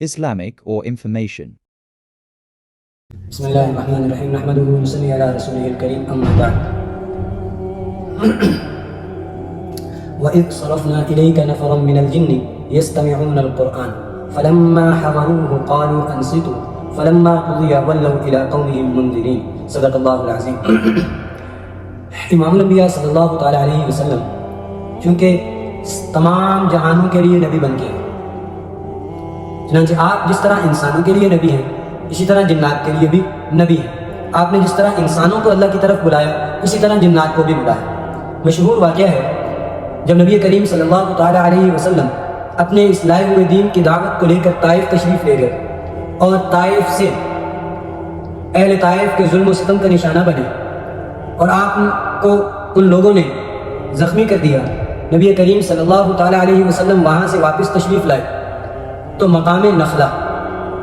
Islamic or information. بسم الله الرحمن الرحيم نحمده ونصلي على رسوله الكريم أما بعد وإذ صرفنا إليك نفرا من الجن يستمعون القرآن فلما حضروه قالوا أنصتوا فلما قضي ولوا إلى قومهم منذرين صدق الله العظيم امام الانبیاء صلی اللہ تعالیٰ علیہ وسلم چونکہ تمام جہانوں کے لیے نبی بن گئے، چنانچہ آپ جس طرح انسانوں کے لیے نبی ہیں اسی طرح جنات کے لیے بھی نبی ہیں۔ آپ نے جس طرح انسانوں کو اللہ کی طرف بلایا اسی طرح جنات کو بھی بلایا۔ مشہور واقعہ ہے جب نبی کریم صلی اللہ تعالیٰ علیہ وسلم اپنے اس لائے ہوئے دین کی دعوت کو لے کر طائف تشریف لے گئے اور طائف سے اہل طائف کے ظلم و ستم کا نشانہ بنے اور آپ کو ان لوگوں نے زخمی کر دیا، نبی کریم صلی اللہ تعالیٰ علیہ وسلم وہاں سے واپس تشریف لائے تو مقام نخلہ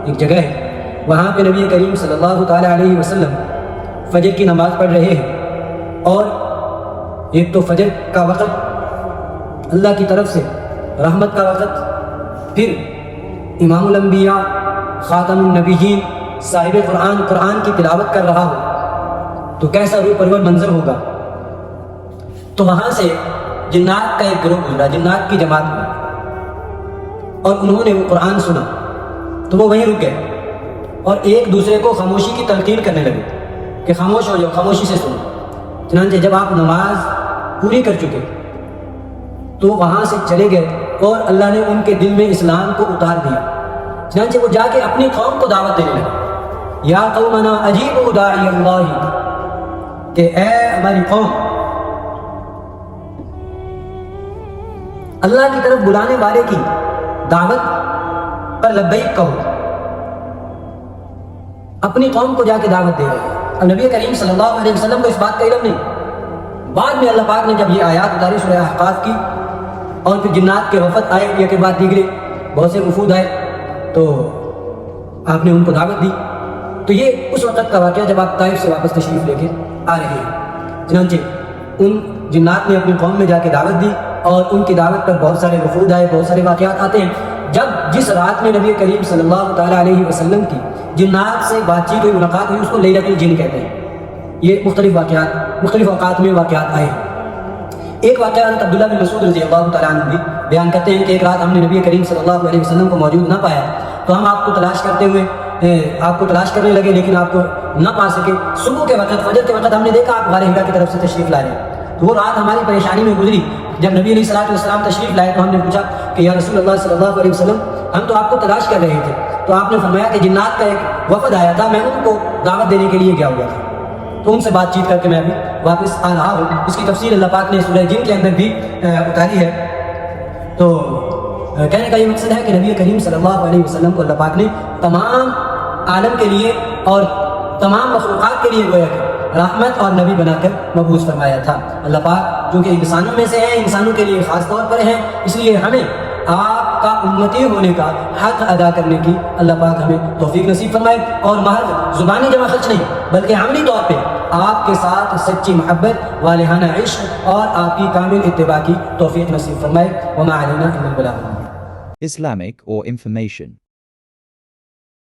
ایک جگہ ہے، وہاں پہ نبی کریم صلی اللہ تعالیٰ علیہ وسلم فجر کی نماز پڑھ رہے ہیں، اور ایک تو فجر کا وقت اللہ کی طرف سے رحمت کا وقت، پھر امام الانبیاء خاتم النبیین صاحب قرآن کی تلاوت کر رہا ہو تو کیسا روح پرور منظر ہوگا۔ تو وہاں سے جنات کا ایک گروہ گزرا، جنات کی جماعت ہوئی، اور انہوں نے وہ قرآن سنا تو وہ وہیں رک گئے اور ایک دوسرے کو خاموشی کی تلقین کرنے لگے کہ خاموش ہو جاؤ، خاموشی سے سنو۔ چنانچہ جب آپ نماز پوری کر چکے تو وہاں سے چلے گئے اور اللہ نے ان کے دل میں اسلام کو اتار دیا، چنانچہ وہ جا کے اپنی قوم کو دعوت دینے لگے، یا قومنا اجیبوا داعی اللہ، کہ اے ہماری قوم، اللہ کی طرف بلانے والے کی دعوت پر لبیک کہو۔ اپنی قوم کو جا کے دعوت دے رہے ہیں۔ اب نبی کریم صلی اللہ علیہ وسلم کو اس بات کا علم نہیں، بعد میں اللہ پاک نے جب یہ آیات اتاری سورہ احقاف کی اور پھر جنات کے وفد آئے، یہ کے بعد دیگرے بہت سے وفود آئے تو آپ نے ان کو دعوت دی۔ تو یہ اس وقت کا واقعہ جب آپ طائف سے واپس تشریف لے کے آ رہے ہیں، چنانچہ ان جنات نے اپنی قوم میں جا کے دعوت دی اور ان کی دعوت پر بہت سارے وفود آئے، بہت سارے واقعات آتے ہیں۔ جس رات میں نبی کریم صلی اللہ تعالیٰ علیہ وسلم کی جنات سے بات چیت ہوئی، ملاقات ہوئی، اس کو لیلۃ الجن کہتے ہیں۔ یہ مختلف واقعات مختلف اوقات میں واقعات آئے ہیں۔ ایک واقعہ حضرت عبداللہ بن مسعود رضی اللہ تعالیٰ عنہ بھی بیان کرتے ہیں کہ ایک رات ہم نے نبی کریم صلی اللہ علیہ وسلم کو موجود نہ پایا تو ہم آپ کو تلاش کرنے لگے لیکن آپ کو نہ پا سکے۔ صبح کے وقت، فجر کے وقت ہم نے دیکھا آپ غار ہرا کی طرف سے تشریف لائے، تو وہ رات ہماری پریشانی میں گزری۔ جب نبی علیہ الصلوۃ والسلام تشریف لائے تو ہم نے پوچھا کہ یا رسول اللہ صلی اللہ علیہ وسلم، ہم تو آپ کو تلاش کر رہے تھے، تو آپ نے فرمایا کہ جنات کا ایک وفد آیا تھا، میں ان کو دعوت دینے کے لیے گیا ہوا تھا، تو ان سے بات چیت کر کے میں ابھی واپس آ رہا ہوں۔ اس کی تفصیل اللہ پاک نے سورہ جن کے اندر بھی اتاری ہے۔ تو کہنے کا یہ مقصد ہے کہ نبی کریم صلی اللہ علیہ وسلم کو اللہ پاک نے تمام عالم کے لیے اور تمام مخلوقات کے لیے گویا کہ رحمت اور نبی بنا کر مبعوث فرمایا تھا۔ اللہ پاک چونکہ انسانوں میں سے ہیں، انسانوں کے لیے خاص طور پر ہیں، اس لیے ہمیں آپ کا امتی ہونے کا حق ادا کرنے کی اللہ پاک ہمیں توفیق نصیب فرمائے، اور محض زبانی جمع خرچ نہیں بلکہ عملی طور پہ آپ کے ساتھ سچی محبت، والہانہ عشق اور آپ کی کامل اتباع کی توفیق نصیب فرمائے۔ وما علینا الا البلاغ۔ Islamic or information.